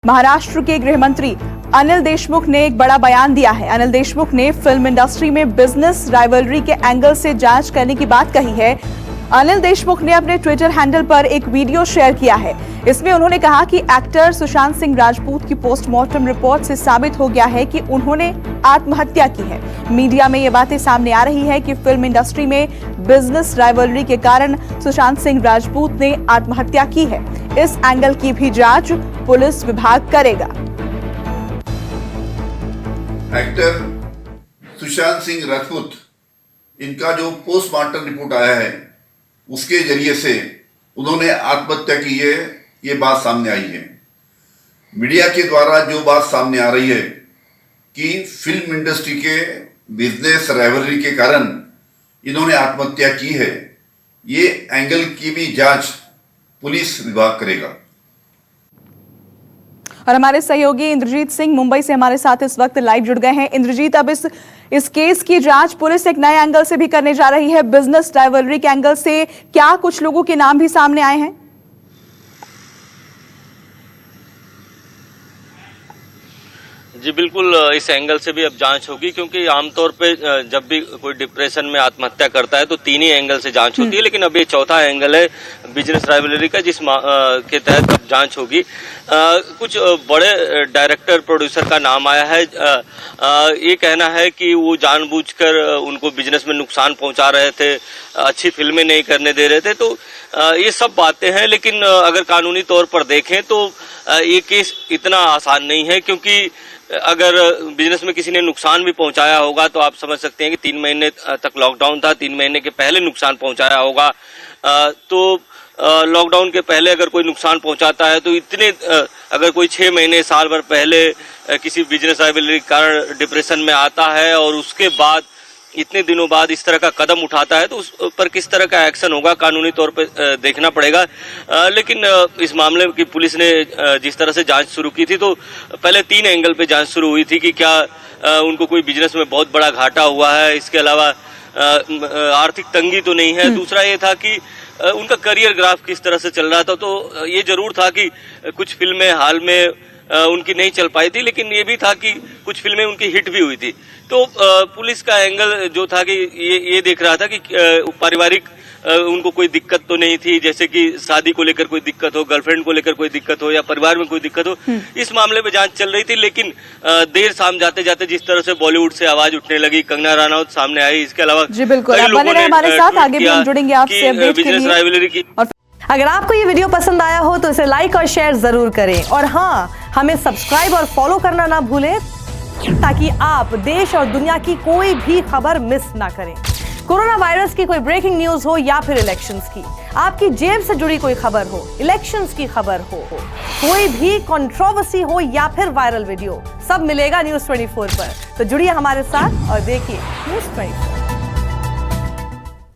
महाराष्ट्र के गृह मंत्री अनिल देशमुख ने एक बड़ा बयान दिया है। अनिल देशमुख ने फिल्म इंडस्ट्री में बिजनेस राइवलरी के एंगल से जांच करने की बात कही है। अनिल देशमुख ने अपने ट्विटर हैंडल पर एक वीडियो शेयर किया है। इसमें उन्होंने कहा कि एक्टर सुशांत सिंह राजपूत की पोस्टमार्टम रिपोर्ट से साबित हो गया है कि उन्होंने आत्महत्या की है। मीडिया में ये बातें सामने आ रही है कि फिल्म इंडस्ट्री में बिजनेस राइवलरी के कारण सुशांत सिंह राजपूत ने आत्महत्या की है। इस एंगल की भी जांच पुलिस विभाग करेगा। एक्टर सुशांत सिंह राजपूत, इनका जो पोस्टमार्टम रिपोर्ट आया है उसके जरिए से उन्होंने आत्महत्या की है, ये बात सामने आई है। मीडिया के द्वारा जो बात सामने आ रही है कि फिल्म इंडस्ट्री के बिजनेस राइवलरी के कारण इन्होंने आत्महत्या की है, ये एंगल की भी जांच पुलिस विभाग करेगा। और हमारे सहयोगी इंद्रजीत सिंह मुंबई से हमारे साथ इस वक्त लाइव जुड़ गए हैं। इंद्रजीत, अब इस केस की जांच पुलिस एक नए एंगल से भी करने जा रही है। बिजनेस राइवलरी के एंगल से क्या कुछ लोगों के नाम भी सामने आए हैं? जी बिल्कुल, इस एंगल से भी अब जांच होगी, क्योंकि आमतौर पे जब भी कोई डिप्रेशन में आत्महत्या करता है तो तीन ही एंगल से जांच होती है, लेकिन अब ये चौथा एंगल है बिजनेस राइवलरी का, जिस के तहत अब जांच होगी। कुछ बड़े डायरेक्टर प्रोड्यूसर का नाम आया है। ये कहना है कि वो जानबूझकर उनको बिजनेस में नुकसान पहुंचा रहे थे, अच्छी फिल्में नहीं करने दे रहे थे। तो ये सब बातें हैं, लेकिन अगर कानूनी तौर पर देखें तो ये केस इतना आसान नहीं है, क्योंकि अगर बिजनेस में किसी ने नुकसान भी पहुंचाया होगा तो आप समझ सकते हैं कि 3 महीने तक लॉकडाउन था, 3 महीने के पहले नुकसान पहुंचाया होगा। तो लॉकडाउन के पहले अगर कोई नुकसान पहुंचाता है तो इतने अगर कोई 6 महीने साल भर पहले किसी बिजनेस राइवलरी के कारण डिप्रेशन में आता है और उसके बाद इतने दिनों बाद इस तरह का कदम उठाता है तो उस पर किस तरह का एक्शन होगा, कानूनी तौर पे देखना पड़ेगा। लेकिन इस मामले की पुलिस ने जिस तरह से जांच शुरू की थी तो पहले 3 एंगल पे जांच शुरू हुई थी कि क्या उनको कोई बिजनेस में बहुत बड़ा घाटा हुआ है, इसके अलावा आर्थिक तंगी तो नहीं है। दूसरा ये था कि उनका करियर ग्राफ किस तरह से चल रहा था। तो ये जरूर था कि कुछ फिल्में हाल में उनकी नहीं चल पाई थी, लेकिन ये भी था कि कुछ फिल्में उनकी हिट भी हुई थी। तो पुलिस का एंगल जो था कि ये देख रहा था कि पारिवारिक उनको कोई दिक्कत तो नहीं थी, जैसे कि शादी को लेकर कोई दिक्कत हो, गर्लफ्रेंड को लेकर कोई दिक्कत हो या परिवार में कोई दिक्कत हो। इस मामले में जांच चल रही थी, लेकिन देर शाम जाते जाते जिस तरह से बॉलीवुड से आवाज उठने लगी, कंगना रनौत सामने आई, इसके अलावा जी बिल्कुल, आप बने रहे हमारे साथ, आगे भी हम जुड़ेंगे आपसे अपडेट के लिए। बिजनेस राइवलरी की अगर आपको ये वीडियो पसंद आया हो तो इसे लाइक और शेयर जरूर करें, और हाँ, हमें सब्सक्राइब और फॉलो करना ना भूलें ताकि आप देश और दुनिया की कोई भी खबर मिस ना करें। कोरोना वायरस की कोई ब्रेकिंग न्यूज हो या फिर इलेक्शंस की, आपकी जेब से जुड़ी कोई खबर हो, इलेक्शंस की खबर हो, कोई भी कंट्रोवर्सी हो या फिर वायरल वीडियो, सब मिलेगा न्यूज़ 24 पर। तो जुड़िए हमारे साथ और देखिए न्यूज़ 24।